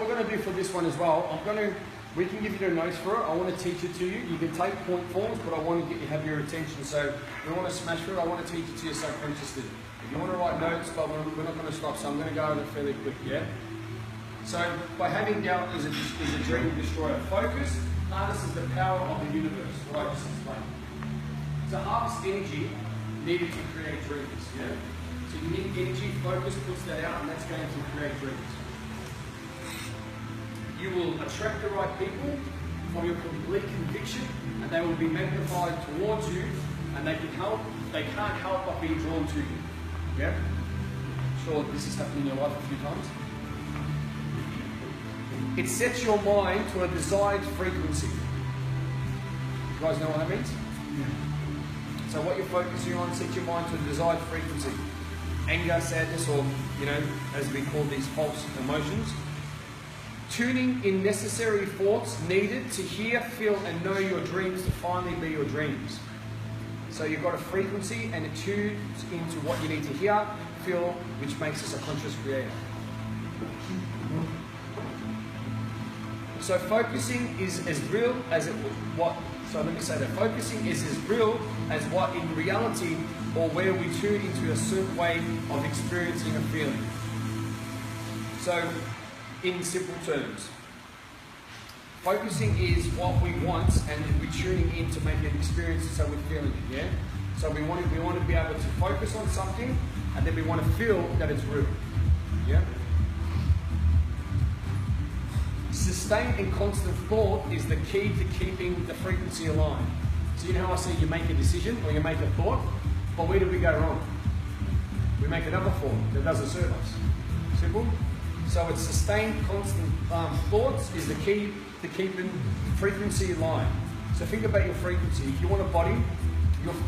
we're going to do for this one as well, we can give you the notes for it. I want to teach it to you. You can take point forms, but I want to get you have your attention. So we want to smash through it. I want to teach it to you subconsciously. If you want to write notes, but we're not going to stop. So I'm going to go over it fairly quick, yeah? So by having doubt is a dream destroyer. Focus harnesses the power of the universe, what I just explained. To harvest energy needed to create dreams, yeah? So you need energy, focus puts that out, and that's going to create dreams. You will attract the right people from your complete conviction, and they will be magnified towards you, and they can't help but be drawn to you. Yeah? Sure, this has happened in your life a few times. It sets your mind to a desired frequency. You guys know what that means? Yeah. So what you're focusing on sets your mind to a desired frequency. Anger, sadness, or, as we call these false emotions. Tuning in necessary thoughts needed to hear, feel, and know your dreams to finally be your dreams. So you've got a frequency and it tunes into what you need to hear, feel, which makes us a conscious creator. So focusing is as real as focusing is as real as what in reality or where we tune into a certain way of experiencing a feeling. So in simple terms, focusing is what we want and we're tuning in to make an experience so we're feeling it, yeah? So we want to be able to focus on something and then we want to feel that it's real, yeah? Sustained and constant thought is the key to keeping the frequency aligned. So you know how I say you make a decision or you make a thought, but where do we go wrong? We make another thought that doesn't serve us. Simple? So it's sustained constant thoughts is the key to keeping frequency aligned. So think about your frequency. If you want a body,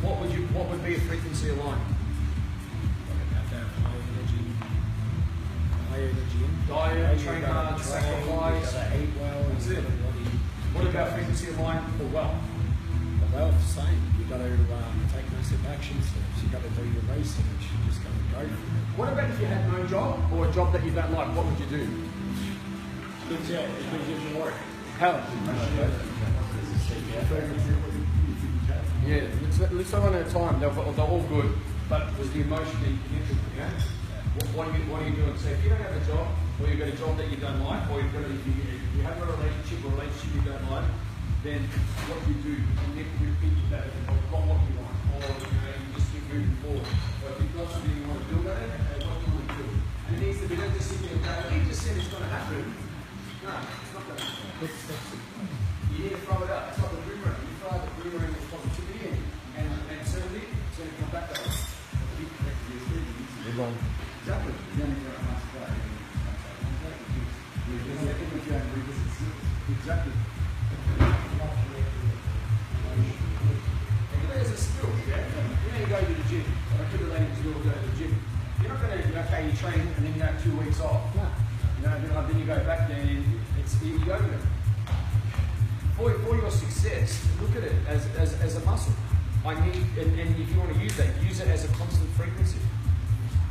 what would be a frequency aligned? Diet, train hard, sacrifice. Eat well. That's it. What about frequency aligned for wealth? The wealth, same. You've got to take massive action steps. You've got to do your research. You just got to go for it. What about if you had no job or a job that you don't like? What would you do? Good job. It's going to give you work. How? Yeah, let's go one at a time. They're all good, but was the emotion that you connected with, yeah? What are you doing? So if you don't have a job, or you've got a job that you don't like, or if you have a relationship you don't like, then what you do, you connect with people that have got what you want, or you just keep moving forward. Or if you've got something you want to build at it, what do you want to do? And it needs to be, don't just sit there and go, he just said it's going to happen. No, it's not going to happen. You need to throw it out. It's like a boomerang. You throw out the boomerang with positivity and certainly it's going to come back to us. Exactly. Exactly. There's a skill, yeah? You go to the gym. I could relate to go to the gym. You're not going to, you train and then you have 2 weeks off. No. Then you go back there and you go there. For your success, look at it as a muscle. And if you want to use it as a constant frequency.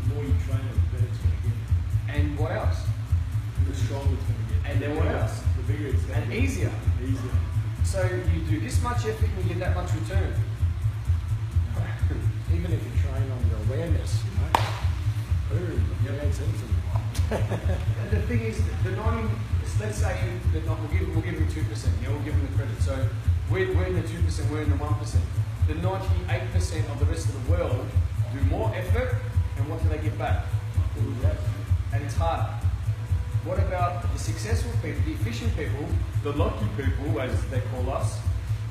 The more you train it, the better it's going to get. And what else? The stronger it's going to get. And then what else? The bigger it's going to get. And easier. Easier. So you do this much effort and you get that much return. Even if you train on your awareness, boom, it's infinite. And the thing is, let's say we'll give them 2%. Yeah, we'll give them the credit. So we're in the 2%, we're in the 1%. The 98% of the rest of the world do more effort, and what do they get back? And it's harder. What about the successful people, the efficient people, the lucky people, as they call us?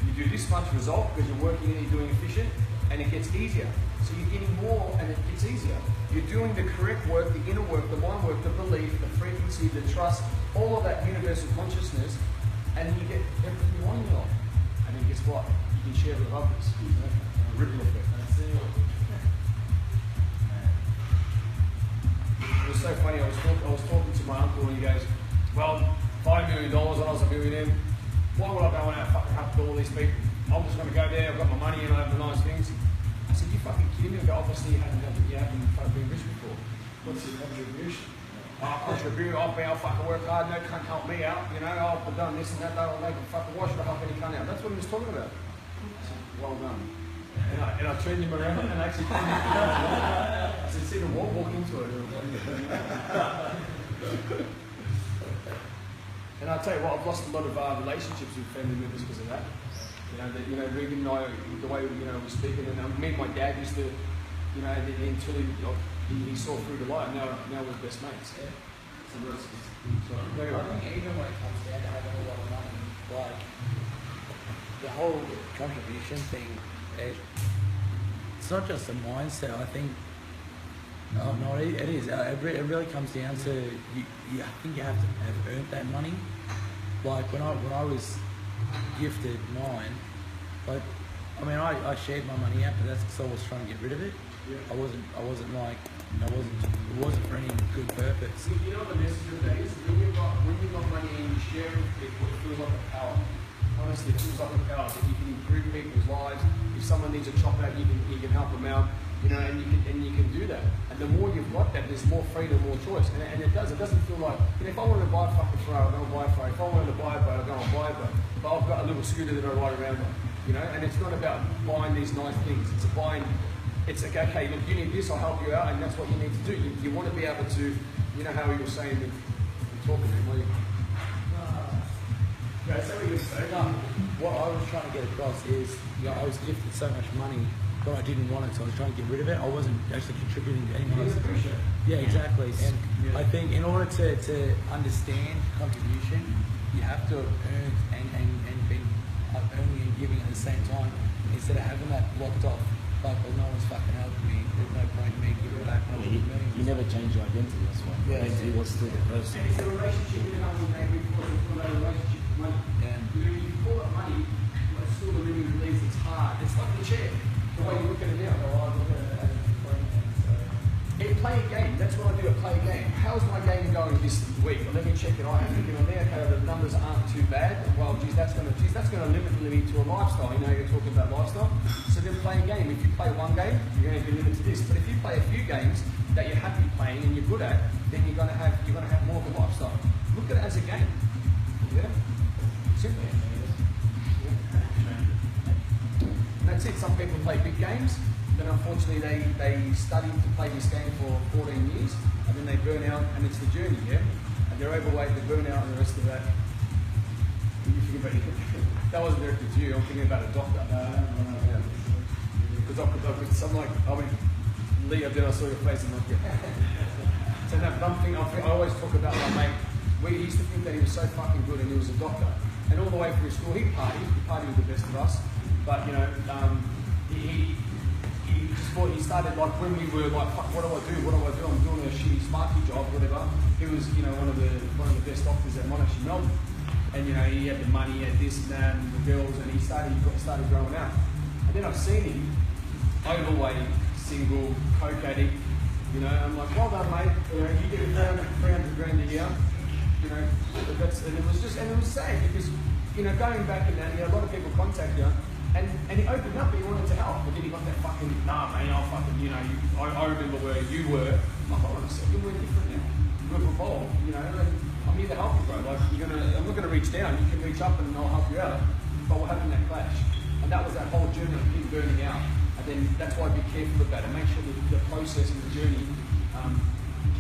You do this much result because you're working and you're doing efficient, and it gets easier. So you're getting more, and it gets easier. You're doing the correct work, the inner work, the mind work, the belief, the frequency, the trust, all of that universal consciousness, and you get everything you want in your life. And then guess what? You can share it with others. A ripple effect. It was so funny. I was talking to my uncle, and he goes, "Well, $5 million, and I was a billionaire. Why would I go and have to all these people? I'm just going to go there. I've got my money, and I have the nice things." I said, "You fucking kidding me?" Obviously, you haven't been rich before. What's the contribution? I'll contribute, I'll fucking work hard, no cunt help me out, you know, I've done this and that, they can fucking wash, but help any cunt out. That's what he was talking about. I said, well done. And I turned him around and actually I said, see the wall, walk into it. And I'll tell you what, I've lost a lot of relationships with family members because of that. Regan and I, the way we're speaking, and me and my dad used to, until he saw through the light. Now we're best mates. Yeah. I think even when it comes down to having a lot of money, like the whole contribution thing, it's not just a mindset. I think, it is. It really comes down to I think you have to have earned that money. Like when I was gifted mine, like I shared my money out, but that's because I was trying to get rid of it. Yeah. It wasn't for any good purpose. You know what the message of that is? When you've got money and you share it, it feels like a power. Honestly, it feels like a power that you can improve people's lives. If someone needs a chop out, you can help them out. And you can do that. And the more you've got that, there's more freedom, more choice. And it doesn't feel like, if I wanted to buy a fucking Ferrari, I'll go and buy a Ferrari. If I wanted to buy a boat, I'll go and buy a boat. But I've got a little scooter that I ride around on, and it's not about buying these nice things. It's like, okay, look, you need this, I'll help you out, and that's what you need to do. You want to be able to, how you were saying in talking to him, What I was trying to get across is, I was gifted so much money, but I didn't want it, so I was trying to get rid of it. I wasn't actually contributing to anyone else. Yeah, exactly. And I think in order to understand contribution, you have to have earned and been earning and giving at the same time, instead of having that blocked off. Like, well, no one's fucking helping me. There's no point in me giving back. You never change your identity, that's why. Yeah. Identity was still the person. And it's a relationship you have with maybe before you call that a relationship with money. Yeah. You call it money, but still the living believes it's hard. It's like the chair. The way you look at it now. I look at it as a friend, so. Play a game. That's what I do. I play a game. How's my game going this week? Well, let me check it. I have to get on there. Okay, the numbers aren't too bad. Well, that's going to limit me to a lifestyle. You're talking about lifestyle. So then play a game. If you play one game, you're going to be limited to this. But if you play a few games that you're happy playing and you're good at, then you're going to have more of a lifestyle. Look at it as a game. Yeah. Simple. Yeah. And that's it. Some people play big games. Then unfortunately they study to play this game for 14 years and then they burn out, and it's the journey, yeah? And they're overweight, they burn out, and the rest of that. You think about it. That wasn't directed to you, I'm thinking about a doctor. Because I'm like, Leo, then I saw your face and I'm like, yeah. So that one thing, I always talk about my mate. We used to think that he was so fucking good and he was a doctor. And all the way through school, he partied with the best of us. But, he started like when we were like, fuck, what do I do? I'm doing a shitty Sparky job, whatever. He was, one of the best doctors at Monash in Melbourne. And he had the money, he had this and that, and the girls, and he started growing out. And then I've seen him overweight, single, coke addict. I'm like, well done, mate. You get 300 grand a year. And it was sad because going back in that, a lot of people contact you. And he opened up, he wanted to help, but then he got that fucking, nah, mate, I'll fucking, I remember where you were. I'm like, hold on a second, we're different now. We've evolved, and I'm here to help you, bro. Like, I'm not going to reach down, you can reach up and I'll help you out. But we're having that clash. And that was that whole journey of him burning out. And then that's why be careful about it. Make sure that the process and the journey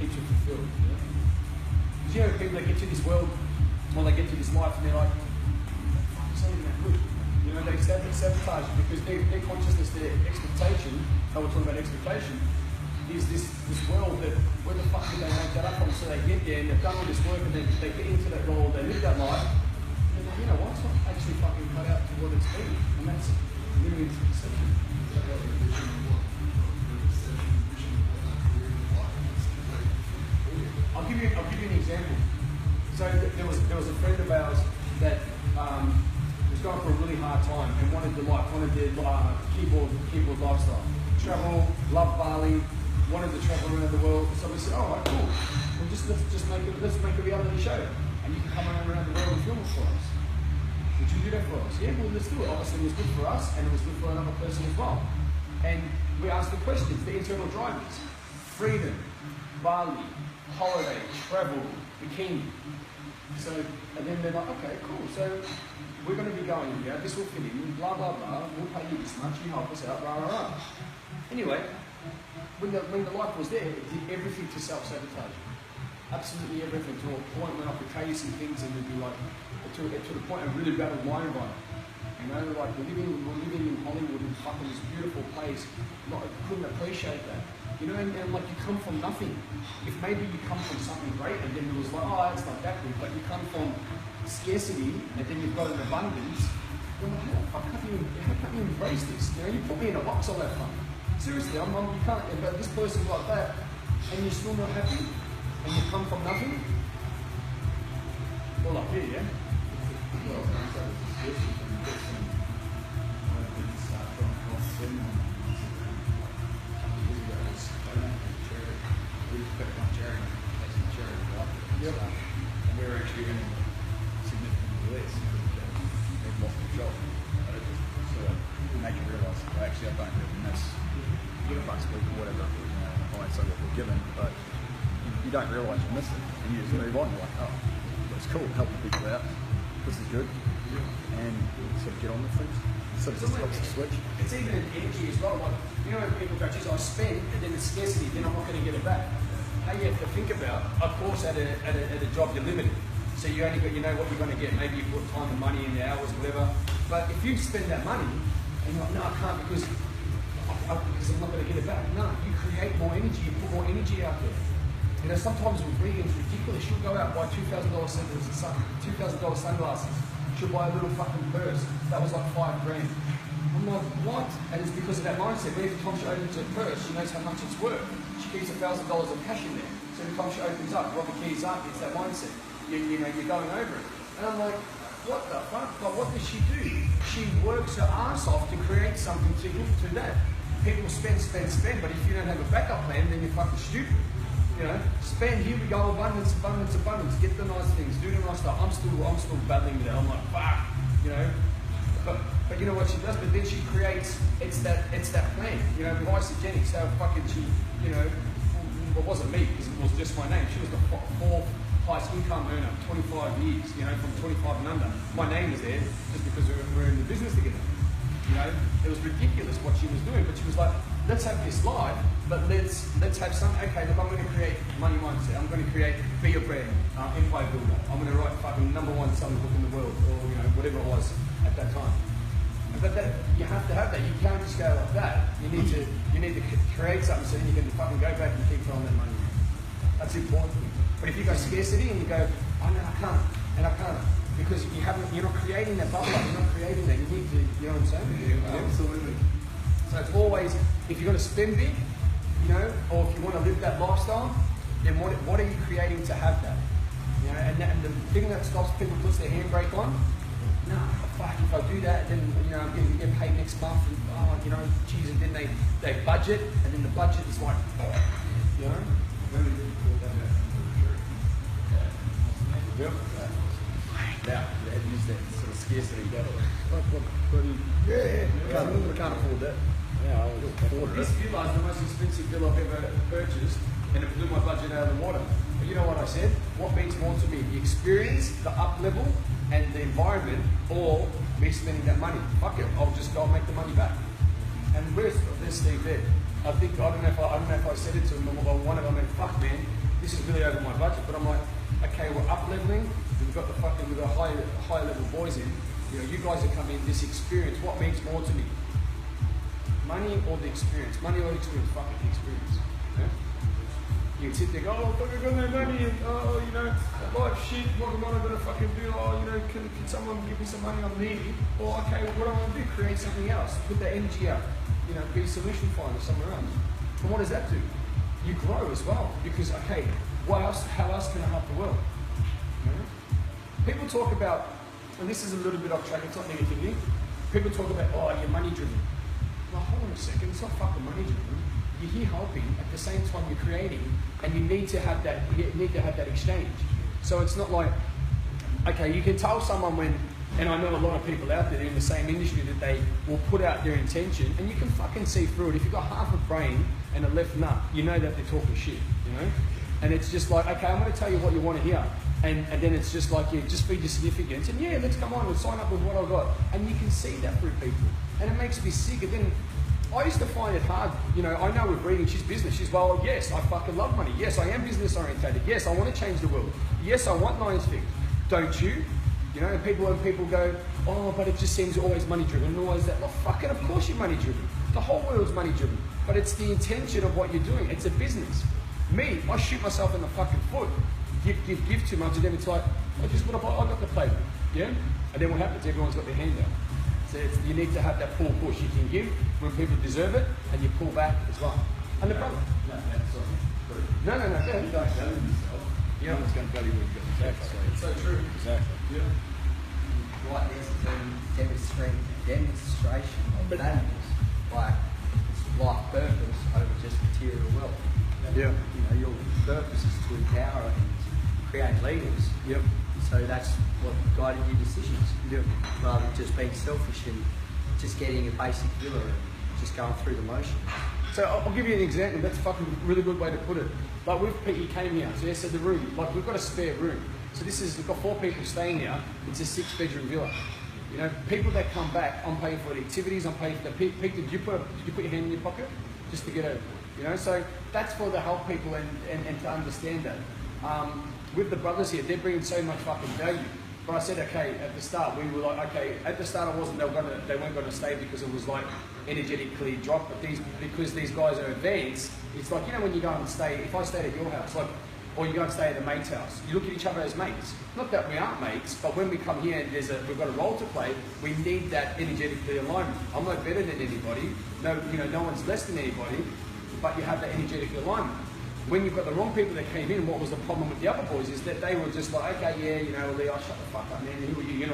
keeps you fulfilled. Because people that get to this world, they get to this life and they're like, it's not even that good. They sabotage it because their consciousness, their expectation, how we're talking about expectation, is this world that, where the fuck did they make that up from? So they get there and they've done all this work and they get into that role, they live that life, and then, it's not actually fucking cut out to what it's been. And that's living into perception. I'll give you an example. So there was a friend of ours that was going for a really hard time and wanted the keyboard lifestyle. Travel, love Bali, wanted to travel around the world. So we said, all right, cool. Well, let's make a reality show, and you can come around the world and film it for us. Would you do that for us? Yeah, well, let's do it. Obviously, it was good for us, and it was good for another person as well. And we asked the questions, the internal drivers: freedom, Bali, holiday, travel, bikini. So, and then they're like, okay, cool. So we're going to be going here. This will fit in. Blah blah blah. We'll pay you this much. You help us out. Rah rah rah. Anyway, when the life was there, it did everything to self-sabotage. Absolutely everything, to a point when I could tell you some things and it'd be like, to the point I really battled my environment. You know, like we're living in Hollywood in fucking this beautiful place. I couldn't appreciate that. You know, and like you come from nothing. If maybe you come from something great and then it was like, oh, it's not that good, but you come from scarcity and then you've got an abundance, you're like, how can't you embrace this? You know, you put me in a box, I'll have fun. Seriously, you can't, but this person's like that, and you're still not happy, and you come from nothing. Well, up here, yeah? Well, it's Yep. And we were actually earning significantly less because they've lost control. So it made you realise, well, actually, I don't really miss bucks a week or whatever. That's what we're given, but you don't realise you miss it, and you just move on. You're like, oh, that's cool, helping people out. This is good, and sort of get on with things. Sort of just helps you switch. It's even in energy as well. Like, you know, when people go, geez, I spend, and then the scarcity, then I'm not going to get it back. How you have to think about, of course, at a job you're limited. So you only got, you know what you're going to get. Maybe you put time and money in the hours, whatever. But if you spend that money, and you're like, no, I can't because I'm not going to get it back. No, you create more energy. You put more energy out there. You know, sometimes with Regan, it's ridiculous. She'll go out and buy $2,000 sunglasses. She'll buy a little fucking purse. That was like $5 grand. I'm like, what? And it's because of that mindset. Every time she opens her purse, she knows how much it's worth. She keeps $1,000 of cash in there. So every time she opens up, rub the keys up, it's that mindset. You know, you're going over it. And I'm like, what the fuck? Like, what does she do? She works her ass off to create something to that. People spend, but if you don't have a backup plan, then you're fucking stupid. You know, spend, here we go, abundance, get the nice things, do the nice stuff. I'm still battling with that. I'm like, fuck, you know. But you know what she does? But then she creates, it's that plan. You know, with Isogenics, how fucking she, you know, well, it wasn't me because it was just my name. She was the fourth highest income earner, 25 years, you know, from 25 and under. My name was there just because we're in the business together. You know, it was ridiculous what she was doing, but she was like, let's have this life, but let's have some, okay, look, I'm going to create money mindset. I'm going to create Be Your Brand, empire builder. I'm going to write fucking #1 selling book in the world, or, you know, whatever it was at that time. But that, you have to have that. You can't just go like that. You need to create something so then you can fucking go back and keep throwing that money. That's important. But if you go scarcity and you go, oh no, I can't, and I can't, because you're not creating that bubble up, you're not creating that. You need to, you know what I'm saying? Yeah, absolutely. So it's always, if you're going to spend big, you know, or if you want to live that lifestyle, then what are you creating to have that? You know, and the thing that stops people puts their handbrake on, no, fuck, if I do that, then, you know, I'm going to get paid next month, and, oh, you know, geez, and then they budget, and then the budget is like, you know? Yep. Now, you had to use that sort of scarcity. Can't afford that. Yeah, I was afford This villa is the most expensive villa I've ever purchased, and it blew my budget out of the water. But you know what I said? What means more to me? The experience, the up level, and the environment, or me spending that money. Fuck it, I'll just go and make the money back. And where's Steve there? I don't know if I said it to him, or one of them went, fuck man, this is really over my budget. But I'm like, okay, we're up leveling. We've got high level boys in. You know, you guys are coming in. This experience. What means more to me? Money or the experience? Money or the experience? Fuck it, the experience. Yeah? You can sit there, and go, oh, I've got no money, and oh, you know, life shit. What am I gonna fucking do? Oh, you know, can someone give me some money? I'm needy. Or okay, what do I want to do? Create something else. Put that energy out. You know, be a solution finder somewhere else. And what does that do? You grow as well because okay, what else? How else can I help the world? You know? People talk about, and this is a little bit off track. It's not negatively. People talk about, oh, you're money driven. Well, hold on a second. It's not fucking money driven. You're here helping at the same time you're creating, and you need to have that. You need to have that exchange. So it's not like, okay, you can tell someone when. And I know a lot of people out there in the same industry that they will put out their intention, and you can fucking see through it. If you've got half a brain and a left nut, you know that they're talking shit, you know? And it's just like, okay, I'm going to tell you what you want to hear. And then it's just like, yeah, just be your significance. And yeah, let's come on and sign up with what I've got. And you can see that through people. And it makes me sick. And then I used to find it hard. You know, I know with reading, she's business. She's, well, yes, I fucking love money. Yes, I am business orientated. Yes, I want to change the world. Yes, I want Lions Fix. Don't you? You know, and people go, oh, but it just seems always money driven. And always that, well, fucking, of course you're money driven. The whole world's money driven. But it's the intention of what you're doing. It's a business. Me, I shoot myself in the fucking foot. Give too much, and then it's like, I got the play, yeah? And then what happens? Everyone's got their hand out. So you need to have that pull push. You can give when people deserve it, and you pull back as well. And the brother. No, that's not true. No. You don't value yourself. Yeah. No one's going to value what you've got. Exactly. It's so true. Exactly. Yeah. Right, there's a demonstration of values, like it's life purpose over just material wealth. Yeah. You know, your purpose is to empower and create leaders. Yep. So that's what guided your decisions. Yep. Rather than just being selfish and just getting a basic villa and just going through the motions. So I'll give you an example. That's a fucking really good way to put it. Like with Pete, he came here. So he said the room. Like we've got a spare room. So we've got 4 people staying here. It's a 6-bedroom villa. You know, people that come back, I'm paying for the activities. I'm paying for the Pete. Did you put your hand in your pocket just to get over? You know, so that's for the help people and to understand that. With the brothers here, they're bringing so much fucking value. But I said, okay, at the start, we were like, okay, at the start I wasn't, they weren't going to stay because it was like energetically dropped, but because these guys are advanced, it's like, you know, when you go and stay, if I stayed at your house, like, or you go and stay at a mate's house, you look at each other as mates. Not that we aren't mates, but when we come here and we've got a role to play, we need that energetically alignment. I'm not better than anybody, no one's less than anybody, but you have that energetic alignment. When you've got the wrong people that came in, what was the problem with the other boys is that they were just like, okay, yeah, you know, Leo, shut the fuck up, man. Who are you? You're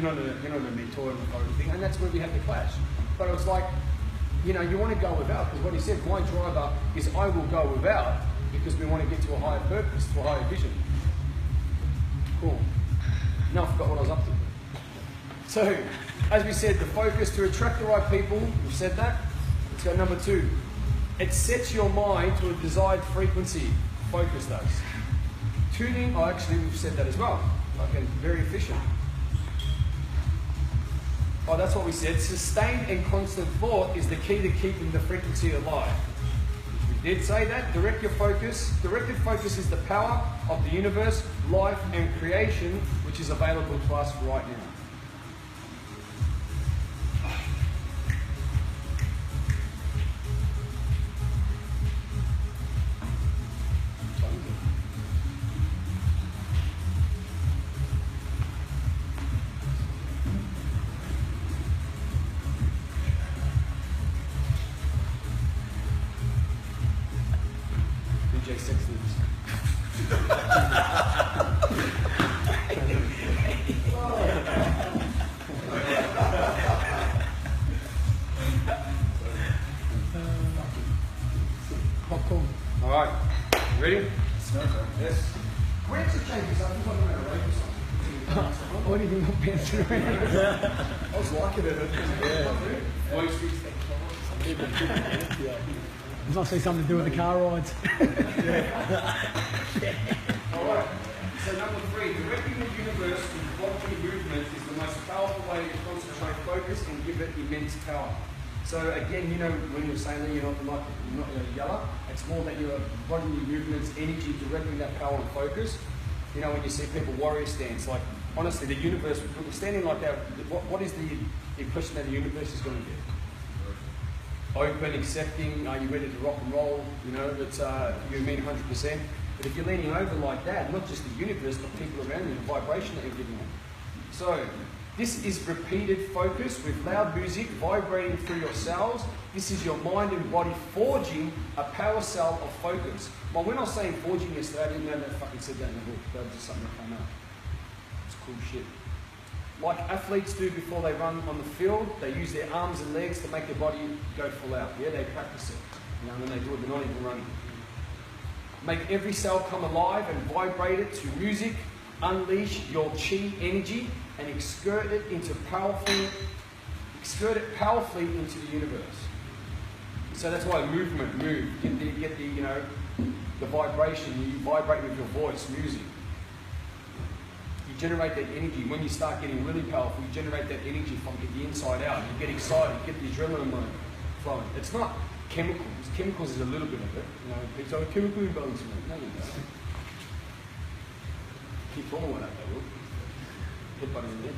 not a mentor and everything, and that's where we had the clash. But it was like, you know, you want to go without, because what he said, my driver is I will go without because we want to get to a higher purpose, to a higher vision. Cool. Now I forgot what I was up to. So, as we said, the focus to attract the right people. We've said that. Let's go number 2. It sets your mind to a desired frequency. Focus does. Tuning, actually we've said that as well. Okay, very efficient. Oh, that's what we said. Sustained and constant thought is the key to keeping the frequency alive. We did say that. Directed focus is the power of the universe, life and creation, which is available to us right now. DJ Sex Lips. Popcorn. All right. You ready? Yes. Where's the changes? I think I'm going to rate or something. What do you think I'm dancing around? I was liking it. Yeah. There's must be something to do with the car rides. Alright, so number 3, directing the universe with bodily movement is the most powerful way to concentrate focus and give it immense power. So again, you know, when you're saying that you're not yellow, it's more that your bodily movements, energy, directing that power and focus. You know, when you see people warrior stance, like honestly, the universe, standing like that, what is the impression that the universe is going to get? Open, accepting, are you ready to rock and roll? You know, that you mean 100%. But if you're leaning over like that, not just the universe, but people around you, the vibration that you're giving them. So, this is repeated focus with loud music vibrating through your cells. This is your mind and body forging a power cell of focus. Well, when I was saying forging yesterday, I didn't know that fucking said that in the book. That was just something that came out. It's cool shit. Like athletes do before they run on the field, they use their arms and legs to make their body go full out. Yeah, they practice it. You know, when they do it, they're not even running. Make every cell come alive and vibrate it to music. Unleash your chi energy and exert it powerfully into the universe. So that's why movement, move. Get the the vibration. You vibrate with your voice, music. You generate that energy. When you start getting really powerful, you generate that energy from the inside out. You get excited, you get the adrenaline flowing. It's not chemicals. Chemicals is a little bit of it. You know, it's a chemical imbalance. No, you don't. Keep talking about that, though. Headbutt in there.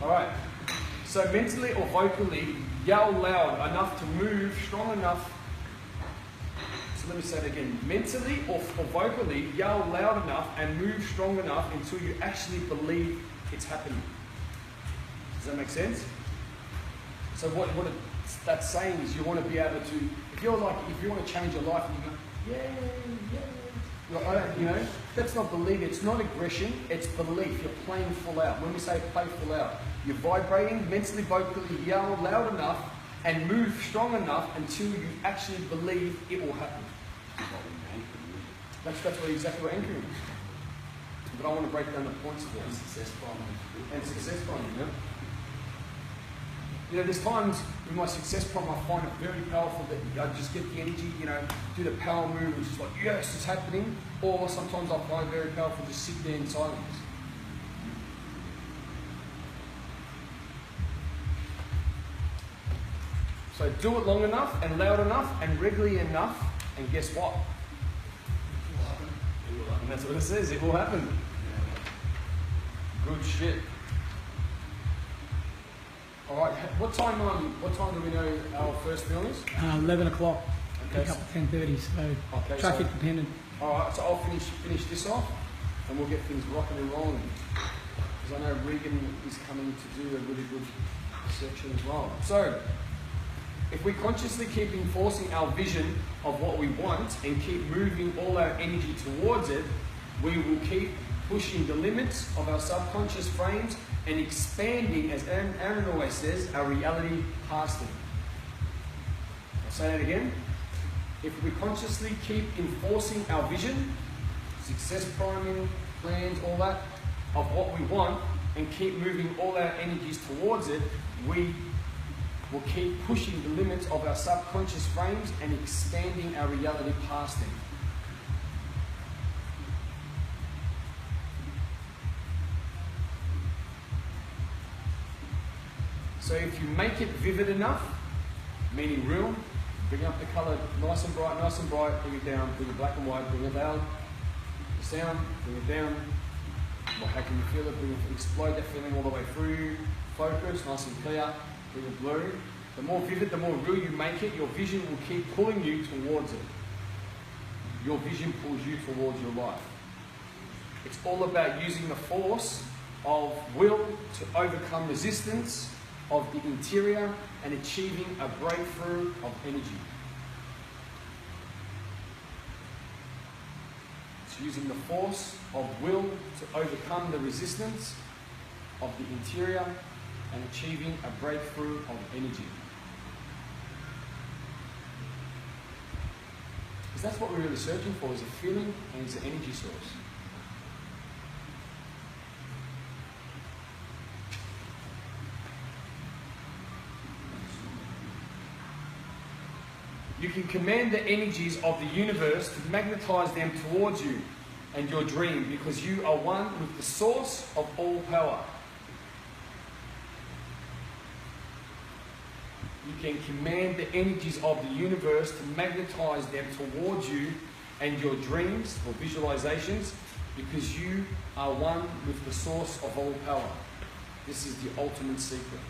All right. So mentally or vocally, yell loud enough to move strong enough. So let me say it again. Mentally or vocally, yell loud enough and move strong enough until you actually believe it's happening. Does that make sense? So what that's saying is you want to be able to, if you want to change your life and you go, you know, that's not belief, it's not aggression, it's belief. You're playing full out. When we say play full out, you're vibrating, mentally, vocally, yell loud enough and move strong enough until you actually believe it will happen. That's exactly what anchoring is. But I want to break down the points of it. And success finding, yeah. You know, there's times with my success problem I find it very powerful that I just get the energy, you know, do the power move, which is like, yes, it's happening. Or sometimes I find it very powerful to sit there in silence. So do it long enough and loud enough and regularly enough, and guess what? It will happen. And that's what it says, it will happen. Good shit. All right, what time do we know our first film is? 11 o'clock. Okay. Pick up at 10:30, so Okay, traffic so- dependent. All right, so I'll finish this off, and we'll get things rocking and rolling. Because I know Regan is coming to do a really good section as well. So, if we consciously keep enforcing our vision of what we want and keep moving all our energy towards it, we will keep pushing the limits of our subconscious frames and expanding, as Aaron always says, our reality past them. I'll say that again. If we consciously keep enforcing our vision, success priming, plans, all that, of what we want, and keep moving all our energies towards it, we will keep pushing the limits of our subconscious frames and expanding our reality past them. So if you make it vivid enough, meaning real, bring up the colour nice and bright, bring it down, bring it black and white, bring it down, the sound, bring it down. Well, how can you feel it? Explode that feeling all the way through, focus, nice and clear, bring it blurry. The more vivid, the more real you make it, your vision will keep pulling you towards it. Your vision pulls you towards your life. It's all about using the force of will to overcome resistance of the interior and achieving a breakthrough of energy. It's using the force of will to overcome the resistance of the interior and achieving a breakthrough of energy. Because that's what we're really searching for, is a feeling and it's an energy source. You can command the energies of the universe to magnetize them towards you and your dream, because you are one with the source of all power. You can command the energies of the universe to magnetize them towards you and your dreams or visualizations, because you are one with the source of all power. This is the ultimate secret.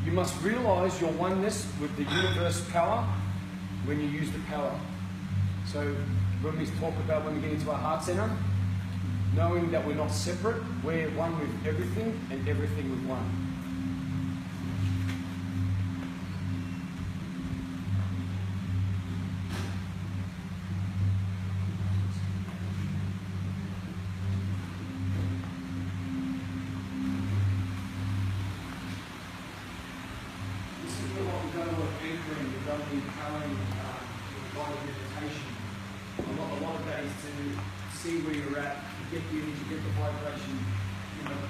You must realize your oneness with the universe power when you use the power. So when we talk about when we get into our heart center, knowing that we're not separate, we're one with everything and everything with one. meditation. A lot of that is to see where you're at, get the energy, get the vibration, you know,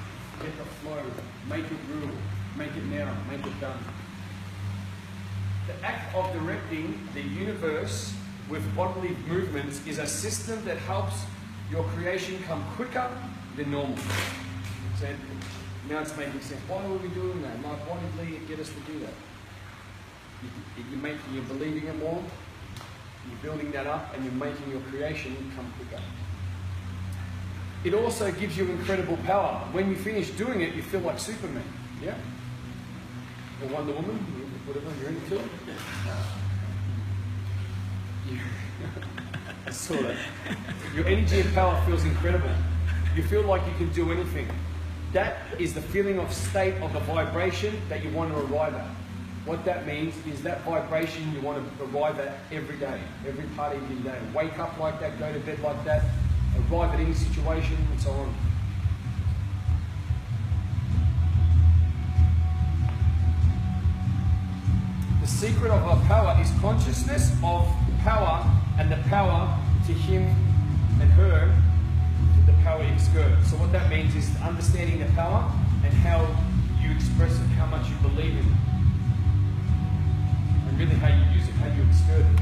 get the flow, make it real, make it now, make it done. The act of directing the universe with bodily movements is a system that helps your creation come quicker than normal. So now it's making sense. Why were we doing that? Like, why did Lee get us to do that? You're believing it more, you're building that up, and you're making your creation come quicker. It also gives you incredible power. When you finish doing it, you feel like Superman. Yeah? Or Wonder Woman, whatever you're into. I saw that. Your energy and power feels incredible. You feel like you can do anything. That is the feeling of state of the vibration that you want to arrive at. What that means is that vibration you want to arrive at every day, every part of your day. Wake up like that, go to bed like that, arrive at any situation, and so on. The secret of our power is consciousness of power and the power to him and her, the power you exert. So what that means is understanding the power and how you express it, how much you believe in it, and really how you use it, how you exert it.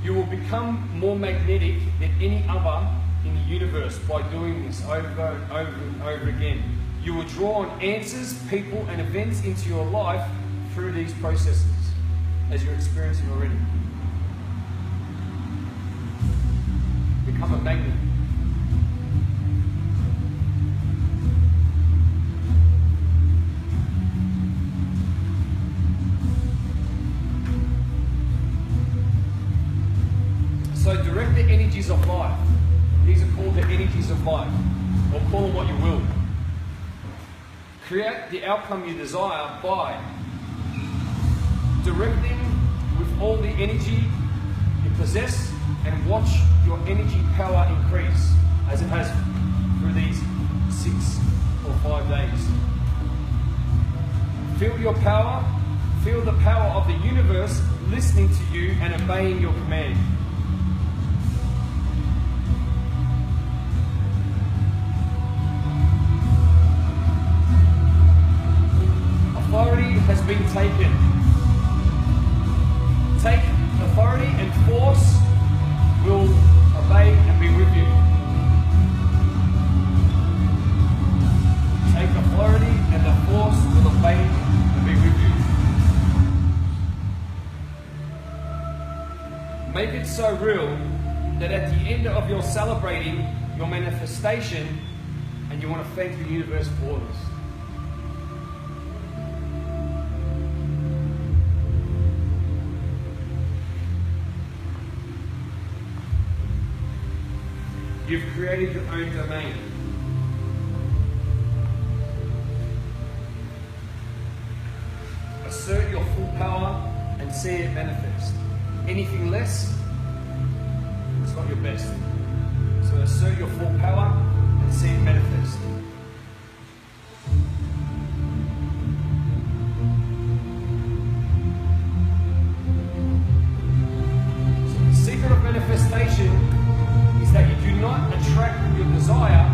You will become more magnetic than any other in the universe by doing this over and over and over again. You will draw on answers, people, and events into your life through these processes, as you're experiencing already. Become a magnet. So direct the energies of life. These are called the energies of life, or call them what you will. Create the outcome you desire by directing with all the energy you possess, and watch your energy power increase as it has through these 6 or 5 days. Feel your power, feel the power of the universe listening to you and obeying your command. Authority has been taken. Take authority, and force will obey and be with you. Take authority, and the force will obey and be with you. Make it so real that at the end of your celebrating your manifestation, and you want to thank the universe for this. You've created your own domain. Assert your full power and see it manifest. Anything less, it's not your best. So assert your full power and see it manifest. So the secret of manifestation is that you do not attract your desire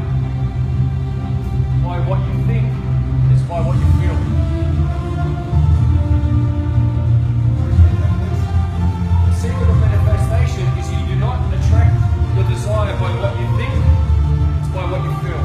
by what you think, it's by what you feel. The secret of manifestation is you do not attract your desire by what you think, it's by what you feel.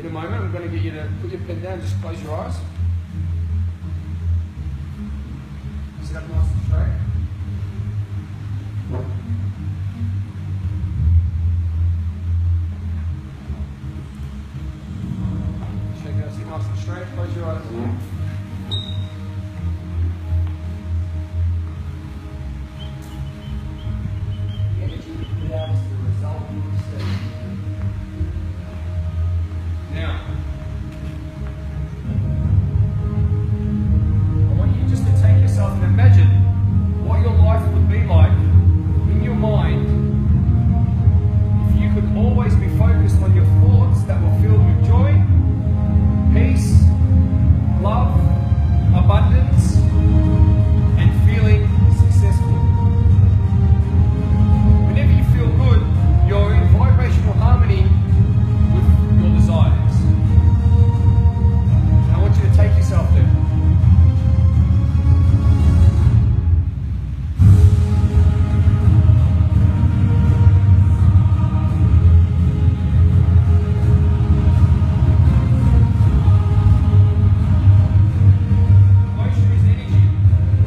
in a moment. I'm going to get you to put your pen down, just close your eyes. Sit up nice and straight. Shake it out, sit nice and straight, close your eyes. The energy you put out is the result you receive. Now, I want you just to take yourself and imagine what your life would be like in your mind if you could always be focused on your thoughts that were filled with joy, peace, love, abundance, and feeling successful. Whenever you feel good, you're in vibrational harmony with your desires. And I want you to take yourself there. Emotion is energy,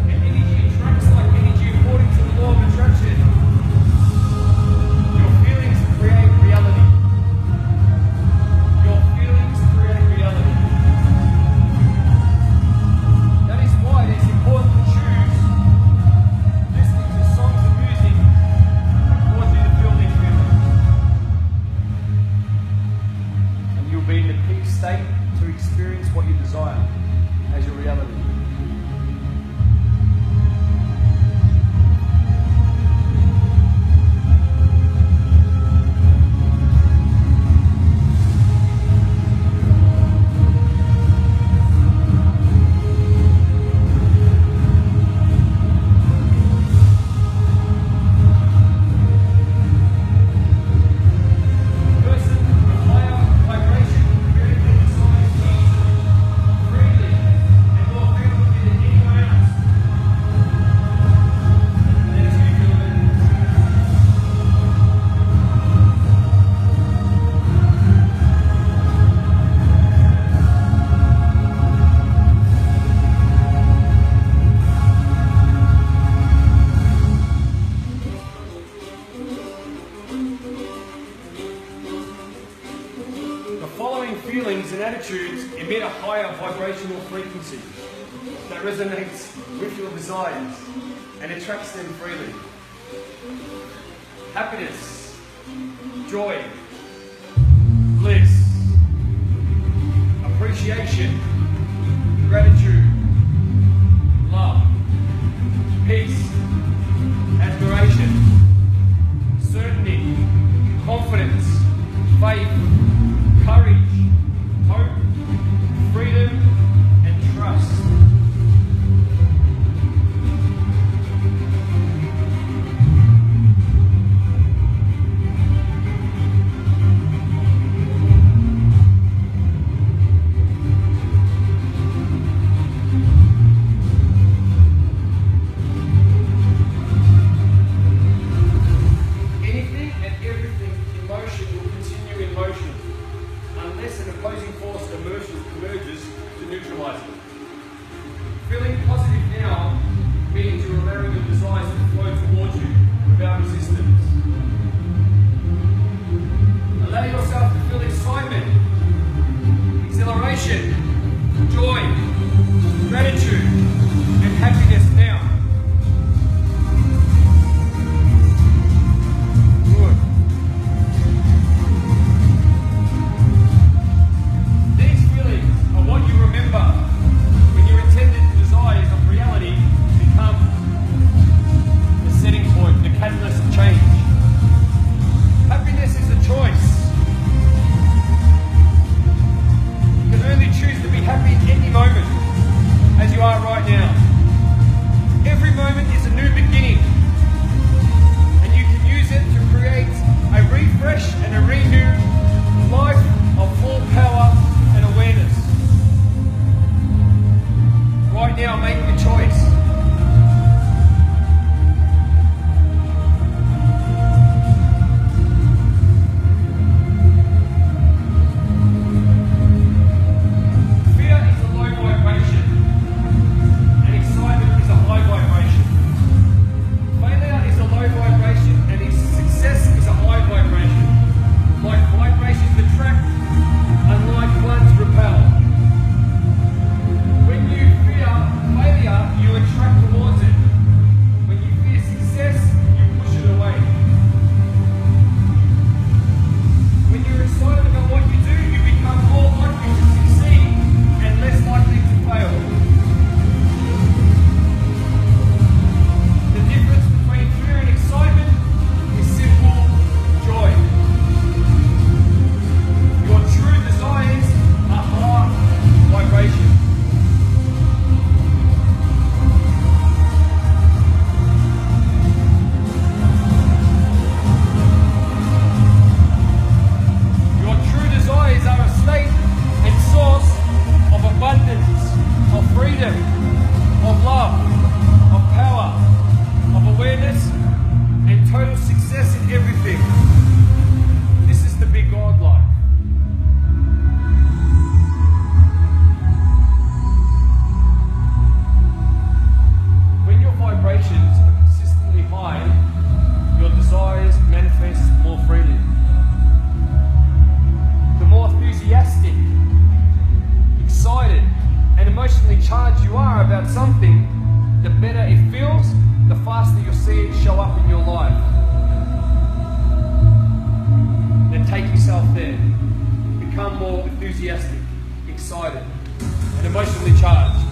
and energy attracts like energy according to the law of attraction. Your feelings create reality. Your feelings create reality. That is why it's important to choose listening to songs and music that cause you to feel these feelings. And you'll be in the peak state to experience what you desire as your reality. Person with higher vibration creatively desires easily, freely, and more effectively than anyone else. And that's who you feel better. The following feelings and attitudes emit a higher vibrational frequency that resonates with your desires and attracts them freely. Happiness, joy, bliss, appreciation, gratitude, love, peace, admiration, certainty, confidence, faith, courage, hope, freedom, and trust. Anything and everything in motion will continue in motion unless an opposing force emerges to neutralize it. Feeling positive now means you're allowing your desires to flow towards you without resistance. Allow yourself to feel excitement, exhilaration, joy, gratitude, and happiness now. Good. These feelings are what you remember when your intended desires of reality become the setting point, the catalyst of change. Happiness is a choice. You can only choose to be happy in any moment, as you are right now. charged you are about something, the better it feels, the faster you'll see it show up in your life. Then take yourself there. Become more enthusiastic, excited, and emotionally charged.